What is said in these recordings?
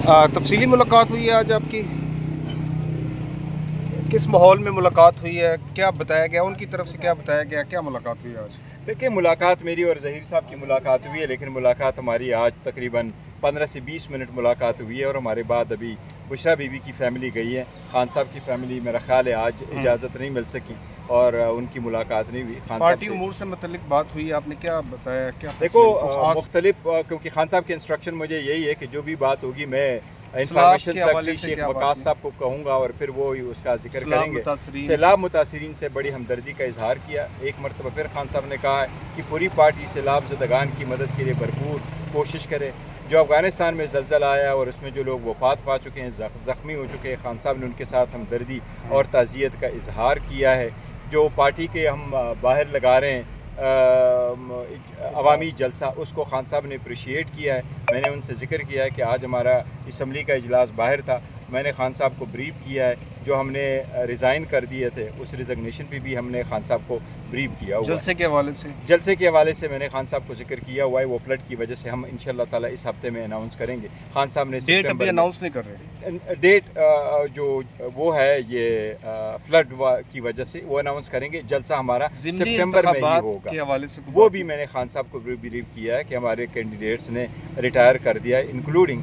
तफसीली मुलाकात हुई है आज आपकी, किस माहौल में मुलाकात हुई है, क्या बताया गया उनकी तरफ से, क्या बताया गया, क्या मुलाकात हुई है आज? देखिए, मुलाकात मेरी और ज़हीर साहब की मुलाकात हुई है, लेकिन मुलाकात हमारी आज तकरीबन 15 से 20 मिनट मुलाकात हुई है। और हमारे बाद अभी बुशरा बीबी की फ़ैमिली गई है, खान साहब की फ़ैमिली मेरा ख्याल है आज इजाज़त नहीं मिल सकी और उनकी मुलाकात नहीं हुई। खान पार्टी उमूर से मुतल्लिक बात हुई, आपने क्या बताया? क्या देखो, मुख्तलिफ, क्योंकि खान साहब के इंस्ट्रक्शन मुझे यही है कि जो भी बात होगी मैं इंफॉर्मेशन सेक्रेटरी शेख वकास साहब को कहूँगा और फिर वो उसका जिक्र करेंगे। सैलाब मुतासरीन से बड़ी हमदर्दी का इजहार किया। एक मरतबा फिर खान साहब ने कहा कि पूरी पार्टी सैलाब ज़दगान की मदद के लिए भरपूर कोशिश करे। जो अफ़गानिस्तान में ज़लज़ला आया और उसमें जो लोग वफ़ात पा चुके हैं, ज़ख्मी हो चुके हैं, खान साहब ने उनके साथ हमदर्दी और ताज़ियत का इजहार किया है। जो पार्टी के हम बाहर लगा रहे हैं अवामी जलसा, उसको खान साहब ने अप्रिशिएट किया है। मैंने उनसे ज़िक्र किया है कि आज हमारा असम्बली का इजलास बाहर था, मैंने खान साहब को ब्रीफ किया है। जो हमने रिज़ाइन कर दिए थे उस रिज़ग्नेशन पे भी हमने खान साहब को ब्रीफ किया हुआ। जलसे के हवाले से मैंने खान साहब को जिक्र किया हुआ है। वो फ्लड की वजह से हम इंशाअल्लाह ताला इस हफ्ते में अनाउंस करेंगे। खान साहब ने डेट अभी अनाउंस नहीं कर रहे, डेट जो वो है ये फ्लड की वजह से वो अनाउंस करेंगे। जलसा हमारा सितंबर में ही होगा के हवाले से वो भी मैंने खान साहब को ब्रीफ किया है कि हमारे कैंडिडेट्स ने रिटायर कर दिया है, इंक्लूडिंग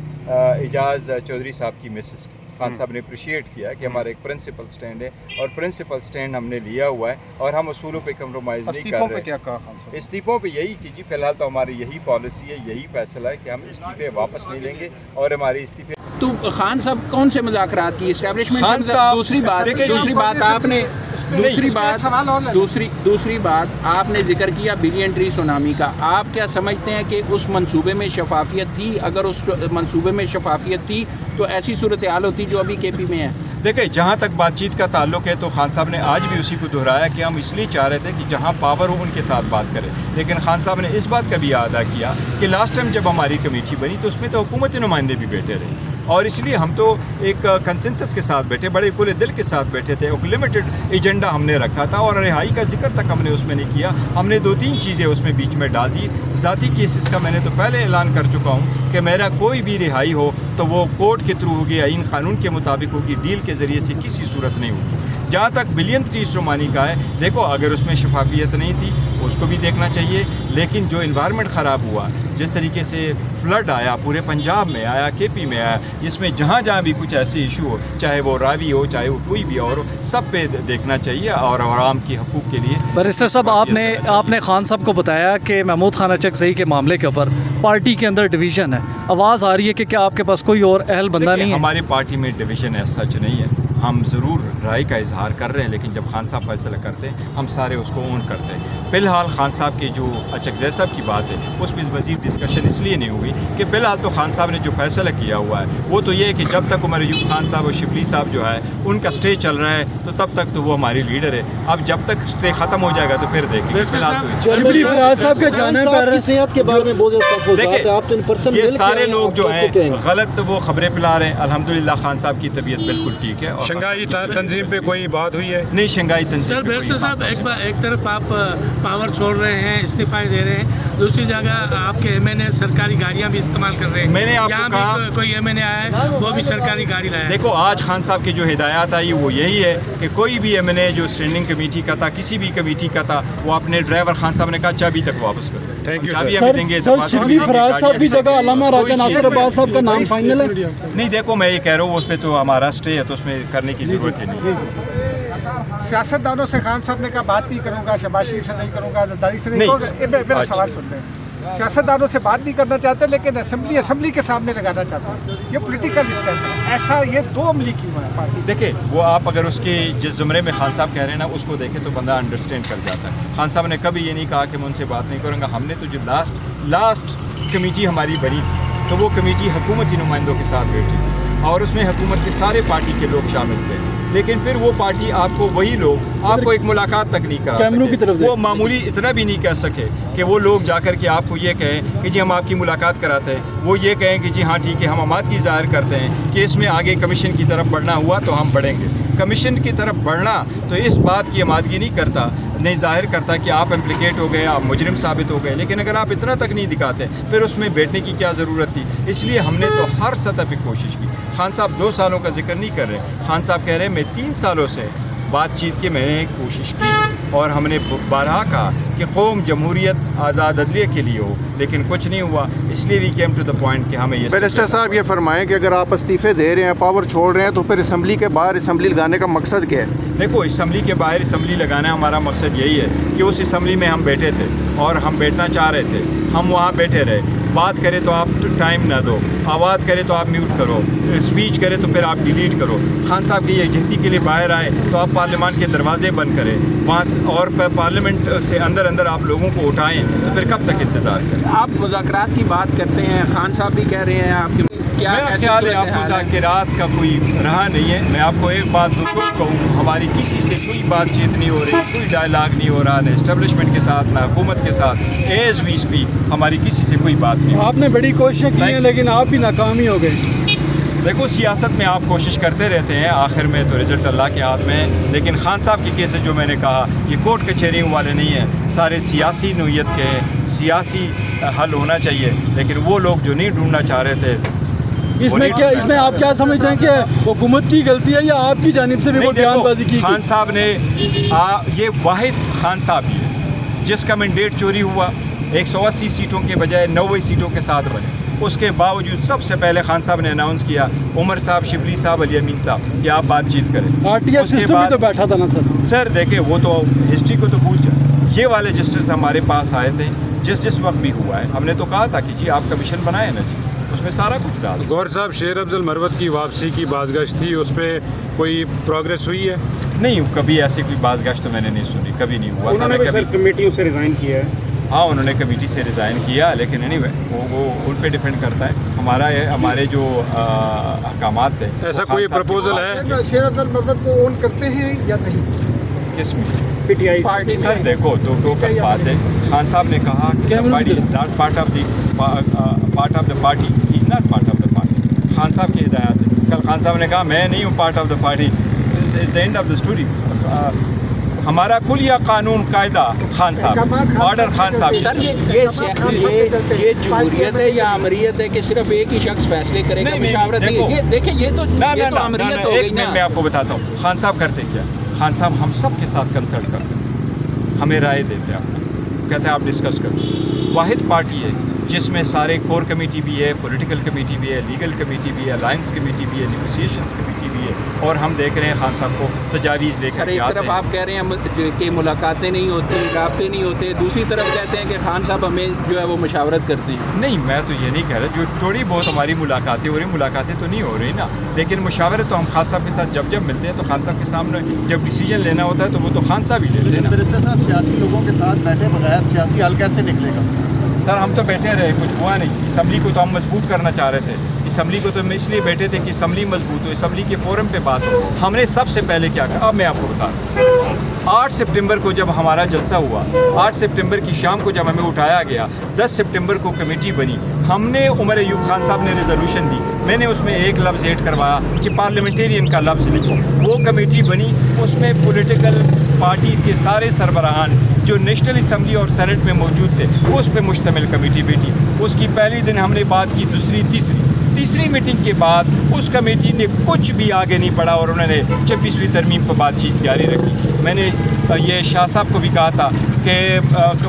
एजाज चौधरी साहब की मिसेस की। खान साहब ने अप्रिशिएट किया कि हमारा एक प्रिंसिपल स्टैंड है और प्रिंसिपल स्टैंड हमने लिया हुआ है और हम असूलों पे कम्प्रोमाइज़ नहीं कर रहे। क्या कहा खान साहब? इस्तीफ़ों पे यही कि जी फ़िलहाल तो हमारी यही पॉलिसी है, यही फैसला है कि हम इस्तीफ़े वापस नहीं लेंगे और हमारे इस्तीफ़े। तो खान साहब कौन से मुज़ाकरात की एस्टैब्लिशमेंट से? दूसरी बात आपने जिक्र किया बिलियन ट्री सुनामी का। आप क्या समझते हैं कि उस मंसूबे में शफाफियत थी? अगर उस मंसूबे में शफाफियत थी तो ऐसी सूरत हाल होती जो अभी KP में है? देखिए, जहाँ तक बातचीत का ताल्लुक है तो खान साहब ने आज भी उसी को दोहराया कि हम इसलिए चाह रहे थे कि जहाँ पावर हो उनके साथ बात करें। लेकिन खान साहब ने इस बात का भी अदा किया कि लास्ट टाइम जब हमारी कमेटी बनी तो उसमें तो हुकूमती नुमाइंदे भी बैठे रहे और इसलिए हम तो एक कंसेंसस के साथ बैठे, बड़े खुले दिल के साथ बैठे थे। एक लिमिटेड एजेंडा हमने रखा था और रिहाई का जिक्र तक हमने उसमें नहीं किया। हमने 2-3 चीज़ें उसमें बीच में डाल दी। ज़ाती केसेस का मैंने तो पहले ऐलान कर चुका हूँ कि मेरा कोई भी रिहाई हो तो वो कोर्ट के थ्रू होगी, आइन कानून के मुताबिक होगी, डील के ज़रिए से किसी सूरत नहीं होगी। जहाँ तक बिलियन ट्री सुनामी का है, देखो अगर उसमें शफाफियत नहीं थी उसको भी देखना चाहिए, लेकिन जो इन्वायरमेंट ख़राब हुआ, जिस तरीके से फ्लड आया, पूरे पंजाब में आया, KP में आया, जिसमें जहाँ जहाँ भी कुछ ऐसे इशू हो, चाहे वो रावी हो, चाहे वो कोई भी और हो, सब पे देखना चाहिए और आवाम की हकूक़ के लिए। बैरिस्टर साहब, आपने खान साहब को बताया कि महमूद खान अचकज़ई के मामले के ऊपर पार्टी के अंदर डिवीज़न है। आवाज़ आ रही है कि क्या आपके पास कोई और अहल बंदा नहीं है? हमारी पार्टी में डिवीज़न है, सच नहीं है। हम ज़रूर राय का इजहार कर रहे हैं, लेकिन जब खान साहब फैसला करते हैं हम सारे उसको ओन करते हैं। फ़िलहाल खान साहब की जो अचकज़ई साहब की बात है उस पर मज़ीद डिस्कशन इसलिए नहीं हुई कि फ़िलहाल तो खान साहब ने जो फैसला किया हुआ है वो तो ये है कि जब तक उमर अयूब खान साहब और शिबली साहब जो है उनका स्टे चल रहा है तो तब तक तो वो हमारी लीडर है। अब जब तक स्टे ख़त्म हो जाएगा तो फिर देखेंगे। ये सारे लोग जो हैं गलत वो खबरें फैला रहे हैं। अल्हम्दुलिल्लाह खान साहब की तबीयत बिल्कुल ठीक है। शंघाई तंजीम पे कोई बात हुई है? नहीं, शंघाई तंजीम। सर बैरिस्टर साहब, एक तरफ आप पावर छोड़ रहे हैं, इस्तीफा दे रहे हैं, दूसरी जगह आपके MNA सरकारी गाड़ियां भी इस्तेमाल कर रहे हैं। मैंने आपको कहा कोई MNA आया है वो भी सरकारी गाड़ी लाया। देखो, आज खान साहब की जो हिदायत आई वो यही है कि कोई भी MNA जो स्टैंडिंग कमेटी का था, किसी भी कमेटी का था, वो अपने ड्राइवर खान साहब ने कहा चाबी तक वापस कर दो। थैंक यू देंगे। शिबली फराज साहब की जगह अल्लामा राजा नासिर अब्बास साहब का नाम फाइनल है? नहीं, देखो मैं ये कह रहा हूँ उस पर तो हमारा स्टे है तो उसमें करने की ज़रूरत ही नहीं। सियासतदानों से खान साहब ने कहा बात नहीं करूँगा, शहबाज शरीफ से नहीं करूँगा, जरदारी से नहीं करूँगा। मेरा सवाल सुन रहे हैं, सियासतदानों से बात नहीं करना चाहते लेकिन असेंबली के सामने लगाना चाहते हैं। ये पॉलिटिकल स्टैंड है, ऐसा ये दो अमली क्यों है पार्टी? देखिए, वो आप अगर उसके जिस ज़ुमरे में खान साहब कह रहे हैं ना उसको देखें तो बंदा अंडरस्टैंड कर जाता है। खान साहब ने कभी ये नहीं कहा कि मैं उनसे बात नहीं करूँगा। हमने तो जो लास्ट कमेटी हमारी बनी थी तो वो कमेटी हुकूमती नुमाइंदों के साथ बैठी थी और उसमें हुकूमत के सारे पार्टी के लोग शामिल थे, लेकिन फिर वो पार्टी आपको वही लोग आपको एक मुलाकात तक नहीं करा सके। वो मामूली इतना भी नहीं कह सके कि वो लोग जाकर के आपको ये कहें कि जी हम आपकी मुलाकात कराते हैं। वो ये कहें कि जी हाँ ठीक है, हम आमादगी ज़ाहिर करते हैं कि इसमें आगे कमीशन की तरफ बढ़ना हुआ तो हम बढ़ेंगे। कमीशन की तरफ बढ़ना तो इस बात की आमादगी नहीं जाहिर करता कि आप इम्प्लिकेट हो गए, आप मुजरिम साबित हो गए। लेकिन अगर आप इतना तक नहीं दिखाते फिर उसमें बैठने की क्या ज़रूरत थी। इसलिए हमने तो हर सतह पर कोशिश की। खान साहब 2 सालों का जिक्र नहीं कर रहे, खान साहब कह रहे हैं मैं 3 सालों से बातचीत की मैंने कोशिश की और हमने बारहा कहा कि कौम जमहूरियत आज़ाद अदलिया के लिए हो, लेकिन कुछ नहीं हुआ। इसलिए we came to the point कि हमें ये बैरिस्टर साहब ये फरमाएं कि अगर आप इस्तीफ़े दे रहे हैं, पावर छोड़ रहे हैं, तो फिर असम्बली के बाहर असम्बली लगाने का मकसद क्या है? देखो, असम्बली के बाहर असम्बली लगाना हमारा मकसद यही है कि उस असम्बली में हम बैठे थे और हम बैठना चाह रहे थे, हम वहाँ बैठे रहे। बात करें तो आप टाइम ना दो, आवाज़ करें तो आप म्यूट करो, स्पीच करें तो फिर आप डिलीट करो। खान साहब की यकजहती के लिए बाहर आए तो आप पार्लियामान के दरवाजे बंद करें वहाँ, और पार्लियामेंट से अंदर आप लोगों को उठाएं, तो फिर कब तक इंतज़ार करें? आप मुज़ाकरात की बात करते हैं, खान साहब भी कह रहे हैं आपके मेरा ख्याल है आप मुज़ाकरात का कोई रहा नहीं है। मैं आपको एक बात ज़रूर कहूँ, हमारी किसी से कोई बातचीत नहीं हो रही, कोई डायलॉग नहीं हो रहा, न इस्टेब्लिशमेंट के साथ न हुकूमत के साथ। एज वी स्पीक हमारी किसी से कोई बात नहीं। आपने बड़ी कोशिशें की हैं लेकिन आप भी नाकामी हो गए। देखो, सियासत में आप कोशिश करते रहते हैं, आखिर में तो रिज़ल्ट अल्लाह के हाथ में है। लेकिन खान साहब के केस जो मैंने कहा, ये कोर्ट कचहरियों वाले नहीं है, सारे सियासी नोयत के सियासी हल होना चाहिए। लेकिन वो लोग जो नहीं ढूंढना चाह रहे थे, इसमें आप क्या समझते हैं कि हुकूमत की गलती है या आपकी जानिब से भी वो बयानबाजी की? खान साहब ने ये वाहिद खान साहब ही है जिसका मैंडेट चोरी हुआ, 180 सीटों के बजाय 90 सीटों के साथ बने। उसके बावजूद सबसे पहले खान साहब ने अनाउंस किया, उमर साहब, शिबली साहब, अली अमीन साहब, कि आप बातचीत करें। आरटीआई सिस्टम में तो बैठा था ना सर? देखिए, वो तो हिस्ट्री को तो भूल जाए। ये वाले जस्टिस हमारे पास आए थे जिस वक्त भी हुआ है, हमने तो कहा था कि जी आप कमीशन बनाए ना जी, उसमें सारा कुछ डाल। गौर साहब, शेर अफजल मरवत की वापसी की बाज़गश्त थी, उस पर कोई प्रोग्रेस हुई है? नहीं, कभी ऐसी कोई बाज़गश्त तो मैंने नहीं सुनी, कभी नहीं हुआ। उन्होंने कभी कमेटियों से रिज़ाइन किया है? हाँ, उन्होंने कमेटी से रिज़ाइन किया, लेकिन एनीवे वो उन पे डिपेंड करता है। हमारे जो अहकामात थे। ऐसा कोई प्रपोजल है? शेर अफजल मरवत को ओन करते हैं या नहीं? किसमें? PTI party. सर देखो, दो बात है। खान साहब ने कहा कि somebody is not part of the party, he is not part of the party। Khan साहब की हिदायत है। कल खान साहब ने कहा मैं नहीं हूँ part of the party, is the end of the story. हमारा कुलिया कानून कायदा खान साहब, ऑर्डर खान साहब। सर ये जमहूरियत है या अमरीयत है कि सिर्फ एक ही शख्स फैसले करेगा? मुशावरत नहीं, देखिए ये तो अमरीयत हो गई ना। मैं आपको बताता हूँ खान साहब करते क्या। खान साहब हम सब के साथ कंसल्ट करते हैं, हमें राय देते हैं, कहते हैं आप डिस्कस करो। वाहिद पार्टी है जिसमें सारे कोर कमेटी भी है, पॉलिटिकल कमेटी भी है, लीगल कमेटी भी है, अलायंस कमेटी भी है, नेगोशिएशंस कमेटी भी है, और हम देख रहे हैं खान साहब को तजावीज़ लेकर। एक तरफ आप कह रहे हैं कि मुलाकातें नहीं होती, राब्ते नहीं होते, दूसरी तरफ कहते हैं कि खान साहब हमें जो है वो मशावरत करते हैं। नहीं, मैं तो ये नहीं कह रहा, जो थोड़ी बहुत हमारी मुलाकातें हो रही, मुलाकातें तो नहीं हो रही ना, लेकिन मुशावरत तो हम खान साहब के साथ जब मिलते हैं तो खान साहब के सामने जब डिसीजन लेना होता है तो वो तो खान साहब ही लेते हैं। बैरिस्टर साहब, सियासी लोगों के साथ बैठे बगैर सियासी हल कैसे निकलेगा? सर हम तो बैठे रहे, कुछ हुआ नहीं। असम्बली को तो हम मजबूत करना चाह रहे थे, असम्बली को तो हम इसलिए बैठे थे कि असम्बली मजबूत हो, असम्बली के फोरम पे बात हो। हमने सबसे पहले क्या कहा, अब मैं आपको बता दूँ। 8 सितंबर को जब हमारा जलसा हुआ, 8 सितंबर की शाम को जब हमें उठाया गया, 10 सितंबर को कमेटी बनी, हमने उमर अयूब खान साहब ने रेजोल्यूशन दी, मैंने उसमें एक लफ्ज़ ऐड करवाया कि पार्लियामेंटेरियन का लफ्ज़ लिखो। वो कमेटी बनी, उसमें पॉलिटिकल पार्टीज़ के सारे सरबराहान जो नेशनल असम्बली और सेनेट में मौजूद थे वो उस पर मुश्तमिल कमेटी बैठी। उसकी पहली दिन हमने बात की, दूसरी, तीसरी मीटिंग के बाद उस कमेटी ने कुछ भी आगे नहीं बढ़ा और उन्होंने 26वीं तरमीम पर बातचीत जारी रखी। मैंने ये शाह साहब को भी कहा था कि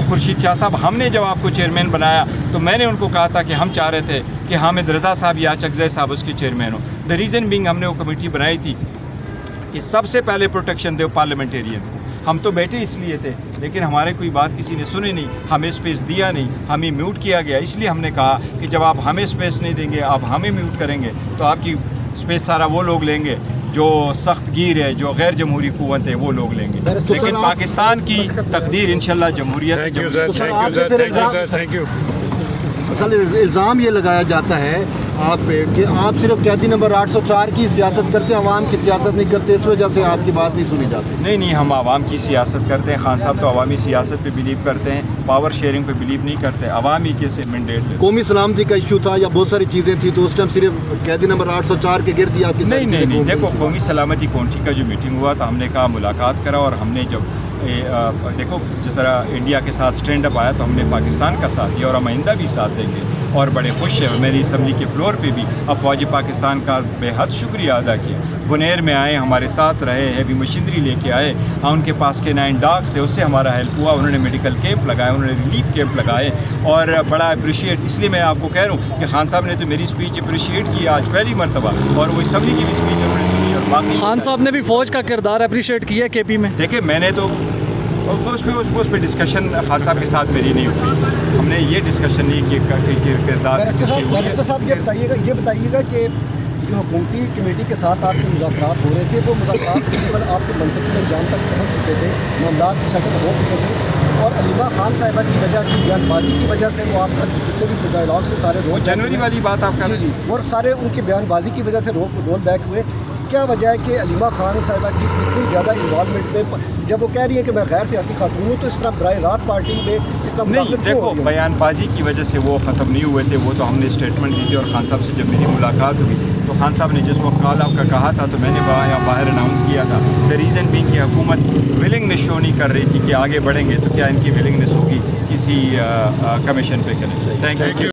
खुर्शीद शाह साहब, हमने जब आपको चेयरमैन बनाया तो मैंने उनको कहा था कि हम चाह रहे थे कि हामिद रज़ा साहब या चकज़ई साहब उसके चेयरमैन हो। द रीज़न बिंग, हमने वो कमेटी बनाई थी कि सबसे पहले प्रोटेक्शन दे पार्लियामेंटेरियन को। हम तो बैठे इसलिए थे, लेकिन हमारे कोई बात किसी ने सुनी नहीं, हमें स्पेस दिया नहीं, हमें म्यूट किया गया। इसलिए हमने कहा कि जब आप हमें स्पेस नहीं देंगे, आप हमें म्यूट करेंगे, तो आपकी स्पेस सारा वो लोग लेंगे जो सख्त गिर है, जो गैर जमहूरी कुव्वत है, वो लोग लेंगे। लेकिन पाकिस्तान की तकदीर इंशाल्लाह जमहूरियत। असल इल्ज़ाम ये लगाया जाता है आप पे कि आप सिर्फ कैदी नंबर 804 की सियासत करते हैं, आवाम की सियासत नहीं करते, इस वजह से आपकी बात नहीं सुनी जाती। नहीं, हम आवाम की सियासत करते हैं। खान साहब तो अवामी सियासत पे बिलीव करते हैं, पावर शेयरिंग पे बिलीव नहीं करते। अवाम ही कैसे मैंडेट ले। कौमी सलामती का इशू था या बहुत सारी चीज़ें थी, तो उस टाइम सिर्फ कैदी नंबर 804 के गिर्द ही आपकी नहीं। देखो, कौमी सलामती कौंटी का जो मीटिंग हुआ था, हमने कहा मुलाकात करा, और हमने जब देखो जिस तरह इंडिया के साथ स्टैंड अप आया तो हमने पाकिस्तान का साथ दिया और हम आइंदा भी साथ देंगे, और बड़े खुश हैं। मेरी असम्बली के फ्लोर पे भी अफवाज पाकिस्तान का बेहद शुक्रिया अदा किया। बुनेर में आए, हमारे साथ रहे, हैवी मशीनरी लेके आए, हाँ उनके पास के 9 डॉग्स थे, उससे हमारा हेल्प हुआ। उन्होंने मेडिकल कैंप लगाए, उन्होंने रिलीफ कैंप लगाए, और बड़ा अप्रिशिएट। इसलिए मैं आपको कह रहा हूँ कि खान साहब ने तो मेरी स्पीच अप्रिशिएट की आज पहली मरतबा, और वो असम्बली की भी स्पीच उन्होंने सुनी। और बाकी खान साहब ने भी फ़ौज का किरदार अप्रिशिएट किया KP में। देखिए, मैंने तो उस पर डिस्कशन खान साहब के साथ मेरी नहीं हुई। हमने ये डिस्कशन नहीं किया कि किरदार। बैरिस्टर साहब ये बताइएगा कि जो हुकूमती कमेटी के साथ आपके मुज़ाकरात हो रहे थे, वो मुज़ाकरात तकरीबन आपके मंतकी अंजाम तक पहुँच चुके थे, मामलात सेटल हो चुके थे, और अलीमा खान साहिबा की वजह की बयानबाजी की वजह से वो आपका जितने भी डायलॉग से सारे रोल जनवरी वाली बात आप कर रहे हैं, और सारे उनकी बयानबाजी की वजह से रोल बैक हुए। क्या वजह है कि अलीमा खान साहिबा की इतनी ज़्यादा इन्वॉल्वमेंट में, जब वो कह रही है कि मैं गैर सियासी खातून हूँ, तो इस तरह बराह रास्त पार्टी में इस तरह नहीं। देखो, बयानबाजी की वजह से वो ख़त्म नहीं हुए थे, वो तो हमने स्टेटमेंट दी थी। और खान साहब से जब मेरी मुलाकात हुई तो खान साहब ने जिस वक्त कॉल आपका कहा था, तो मैंने बाहर अनाउंस किया था। द रीज़न बीइंग कि हुकूमत विलिंगनेस शो नहीं कर रही थी कि आगे बढ़ेंगे, तो क्या इनकी विलिंगनेस होगी किसी कमीशन पे करने से। Thank you.